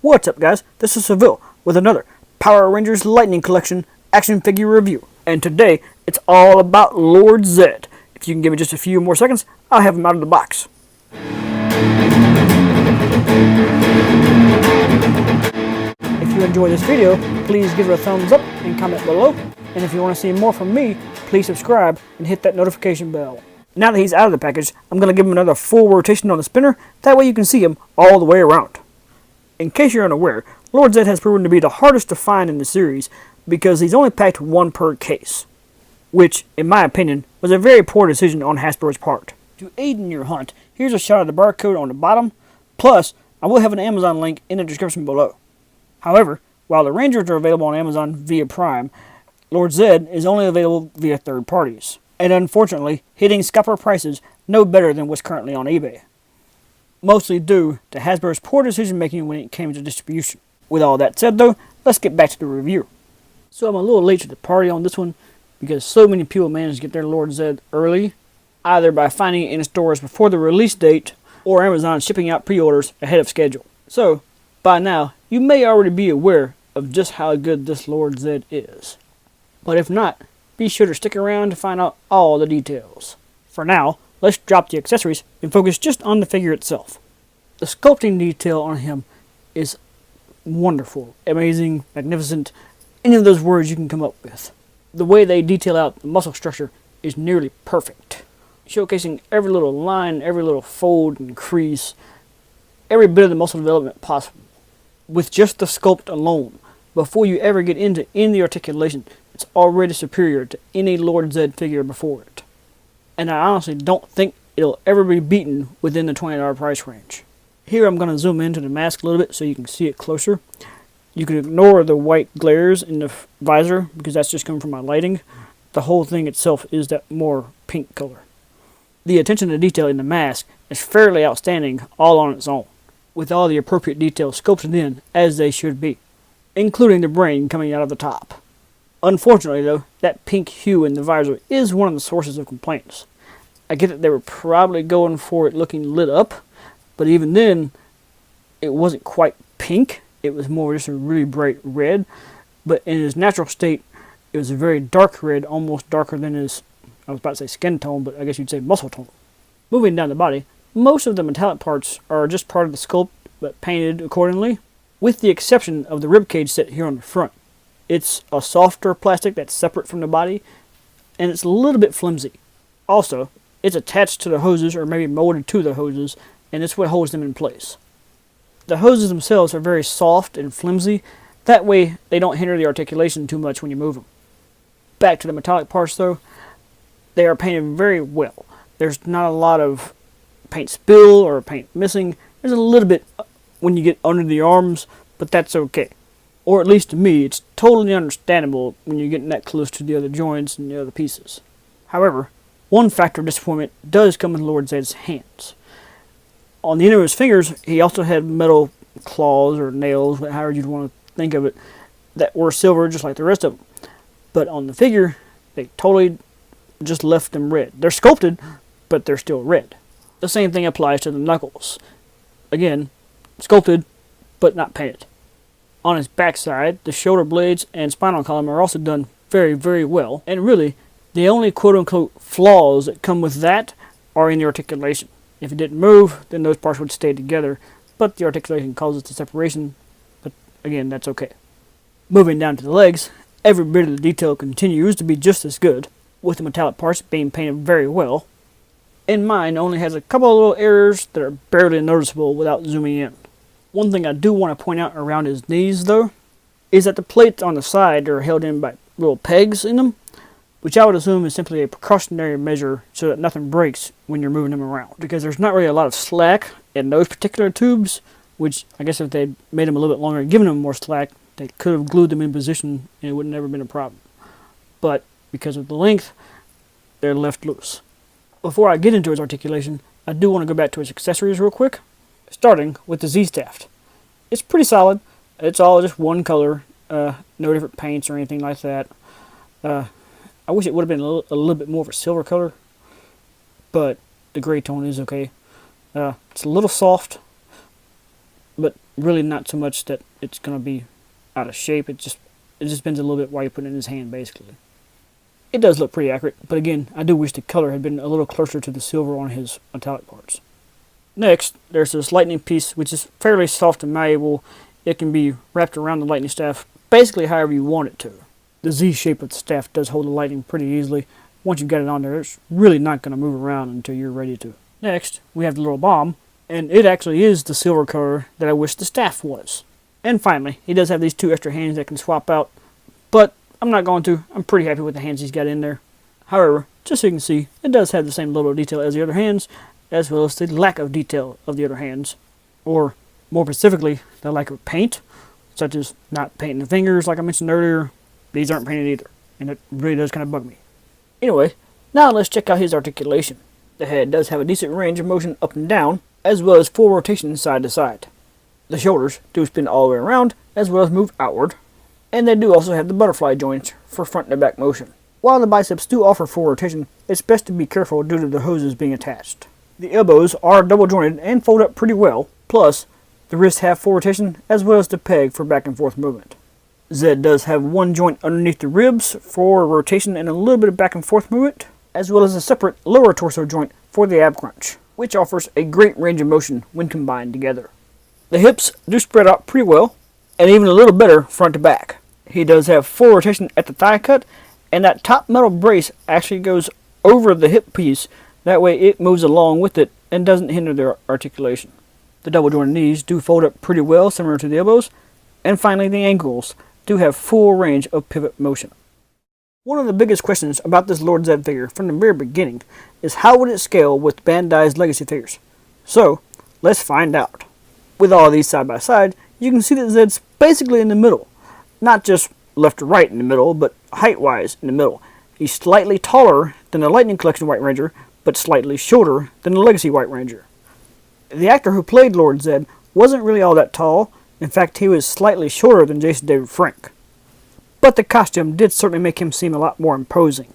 What's up, guys? This is Seville with another Power Rangers Lightning Collection action figure review. And today, it's all about Lord Zedd. If you can give me just a few more seconds, I'll have him out of the box. If you enjoy this video, please give it a thumbs up and comment below. And if you want to see more from me, please subscribe and hit that notification bell. Now that he's out of the package, I'm going to give him another full rotation on the spinner. That way you can see him all the way around. In case you're unaware, Lord Zedd has proven to be the hardest to find in the series because he's only packed one per case, which, in my opinion, was a very poor decision on Hasbro's part. To aid in your hunt, here's a shot of the barcode on the bottom, plus I will have an Amazon link in the description below. However, while the Rangers are available on Amazon via Prime, Lord Zedd is only available via third parties, and unfortunately hitting scalper prices no better than what's currently on eBay. Mostly due to Hasbro's poor decision making when it came to distribution. With all that said though, let's get back to the review. So I'm a little late to the party on this one because so many people managed to get their Lord Zedd early, either by finding it in stores before the release date or Amazon shipping out pre-orders ahead of schedule. So, by now, you may already be aware of just how good this Lord Zedd is. But if not, be sure to stick around to find out all the details. For now, let's drop the accessories and focus just on the figure itself. The sculpting detail on him is wonderful, amazing, magnificent, any of those words you can come up with. The way they detail out the muscle structure is nearly perfect, showcasing every little line, every little fold and crease, every bit of the muscle development possible. With just the sculpt alone, before you ever get into any articulation, it's already superior to any Lord Zedd figure before it. And I honestly don't think it'll ever be beaten within the $20 price range. Here I'm going to zoom into the mask a little bit so you can see it closer. You can ignore the white glares in the visor because that's just coming from my lighting. The whole thing itself is that more pink color. The attention to detail in the mask is fairly outstanding all on its own, with all the appropriate details sculpted in as they should be, including the brain coming out of the top. Unfortunately though, that pink hue in the visor is one of the sources of complaints. I get that they were probably going for it looking lit up, but even then, it wasn't quite pink. It was more just a really bright red, but in his natural state, it was a very dark red, almost darker than his, I was about to say skin tone, but I guess you'd say muscle tone. Moving down the body, most of the metallic parts are just part of the sculpt, but painted accordingly, with the exception of the ribcage set here on the front. It's a softer plastic that's separate from the body, and it's a little bit flimsy. Also, it's attached to the hoses, or maybe molded to the hoses, and it's what holds them in place. The hoses themselves are very soft and flimsy, that way they don't hinder the articulation too much when you move them. Back to the metallic parts though, they are painted very well. There's not a lot of paint spill or paint missing. There's a little bit when you get under the arms, but that's okay. Or at least to me, it's totally understandable when you're getting that close to the other joints and the other pieces. However, one factor of disappointment does come in Lord Zedd's hands. On the end of his fingers, he also had metal claws or nails, however you'd want to think of it, that were silver just like the rest of them. But on the figure, they totally just left them red. They're sculpted, but they're still red. The same thing applies to the knuckles. Again, sculpted, but not painted. On his backside, the shoulder blades and spinal column are also done very, very well. And really, the only quote-unquote flaws that come with that are in the articulation. If it didn't move, then those parts would stay together, but the articulation causes the separation, but again, that's okay. Moving down to the legs, every bit of the detail continues to be just as good, with the metallic parts being painted very well, and mine only has a couple of little errors that are barely noticeable without zooming in. One thing I do want to point out around his knees, though, is that the plates on the side are held in by little pegs in them, which I would assume is simply a precautionary measure so that nothing breaks when you're moving them around. Because there's not really a lot of slack in those particular tubes, which I guess if they'd made them a little bit longer and given them more slack, they could have glued them in position and it would have never been a problem. But because of the length, they're left loose. Before I get into his articulation, I do want to go back to his accessories real quick. Starting with the Z-Staff. It's pretty solid. It's all just one color, no different paints or anything like that. I wish it would have been a little bit more of a silver color, but the gray tone is okay. It's a little soft, but really not so much that it's going to be out of shape. It just depends a little bit while you put it in his hand, basically. It does look pretty accurate, but again, I do wish the color had been a little closer to the silver on his metallic parts. Next, there's this lightning piece, which is fairly soft and malleable. It can be wrapped around the lightning staff basically however you want it to. The Z shape of the staff does hold the lightning pretty easily. Once you've got it on there, it's really not going to move around until you're ready to. Next, we have the little bomb, and it actually is the silver color that I wish the staff was. And finally, he does have these 2 extra hands that can swap out, but I'm not going to. I'm pretty happy with the hands he's got in there. However, just so you can see, it does have the same level of detail as the other hands, as well as the lack of detail of the other hands. Or, more specifically, the lack of paint, such as not painting the fingers like I mentioned earlier. These aren't painted either, and it really does kind of bug me. Anyway, now let's check out his articulation. The head does have a decent range of motion up and down, as well as full rotation side to side. The shoulders do spin all the way around, as well as move outward, and they do also have the butterfly joints for front and back motion. While the biceps do offer full rotation, it's best to be careful due to the hoses being attached. The elbows are double jointed and fold up pretty well, plus the wrists have full rotation as well as the peg for back and forth movement. Zedd does have one joint underneath the ribs for rotation and a little bit of back and forth movement, as well as a separate lower torso joint for the ab crunch, which offers a great range of motion when combined together. The hips do spread out pretty well, and even a little better front to back. He does have full rotation at the thigh cut, and that top metal brace actually goes over the hip piece, that way it moves along with it and doesn't hinder their articulation. The double jointed knees do fold up pretty well, similar to the elbows, and finally the ankles do have full range of pivot motion. One of the biggest questions about this Lord Zedd figure from the very beginning is how would it scale with Bandai's legacy figures? So, let's find out. With all of these side by side, you can see that Zedd's basically in the middle. Not just left to right in the middle, but height-wise in the middle. He's slightly taller than the Lightning Collection White Ranger, but slightly shorter than the Legacy White Ranger. The actor who played Lord Zedd wasn't really all that tall. In fact, he was slightly shorter than Jason David Frank. But the costume did certainly make him seem a lot more imposing.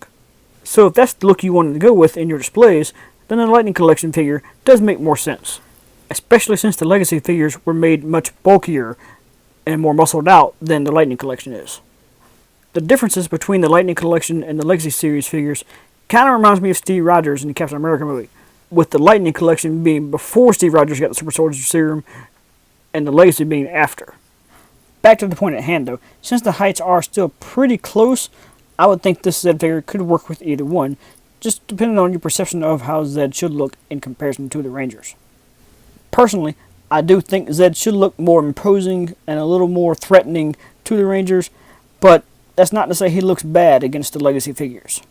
So if that's the look you wanted to go with in your displays, then the Lightning Collection figure does make more sense. Especially since the Legacy figures were made much bulkier and more muscled out than the Lightning Collection is. The differences between the Lightning Collection and the Legacy series figures kind of reminds me of Steve Rogers in the Captain America movie, with the Lightning Collection being before Steve Rogers got the Super Soldier Serum, and the Legacy being after. Back to the point at hand though, since the heights are still pretty close, I would think this Zedd figure could work with either one, just depending on your perception of how Zedd should look in comparison to the Rangers. Personally, I do think Zedd should look more imposing and a little more threatening to the Rangers, but that's not to say he looks bad against the Legacy figures.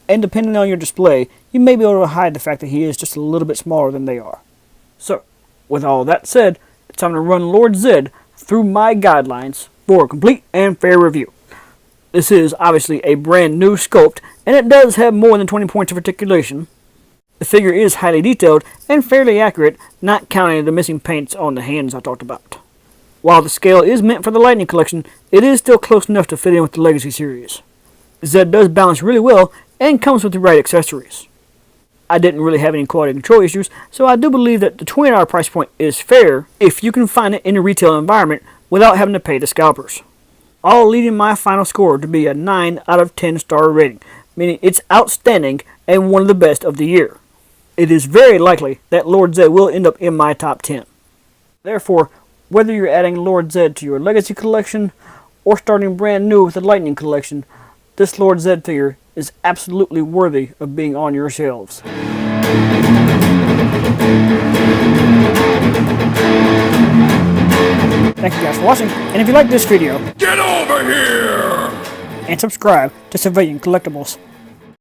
And depending on your display, you may be able to hide the fact that he is just a little bit smaller than they are. So, with all that said, it's time to run Lord Zedd through my guidelines for a complete and fair review. This is obviously a brand new sculpt, and it does have more than 20 points of articulation. The figure is highly detailed and fairly accurate, not counting the missing paints on the hands I talked about. While the scale is meant for the Lightning Collection, it is still close enough to fit in with the Legacy series. Zedd does balance really well and comes with the right accessories. I didn't really have any quality control issues, so I do believe that the $20 price point is fair if you can find it in a retail environment without having to pay the scalpers. All leading my final score to be a 9 out of 10 star rating, meaning it's outstanding and one of the best of the year. It is very likely that Lord Zedd will end up in my top 10. Therefore, whether you're adding Lord Zedd to your Legacy collection or starting brand new with the Lightning collection, this Lord Zedd figure is absolutely worthy of being on your shelves. Thank you guys for watching, and if you like this video, get over here! And subscribe to Civilian Collectibles.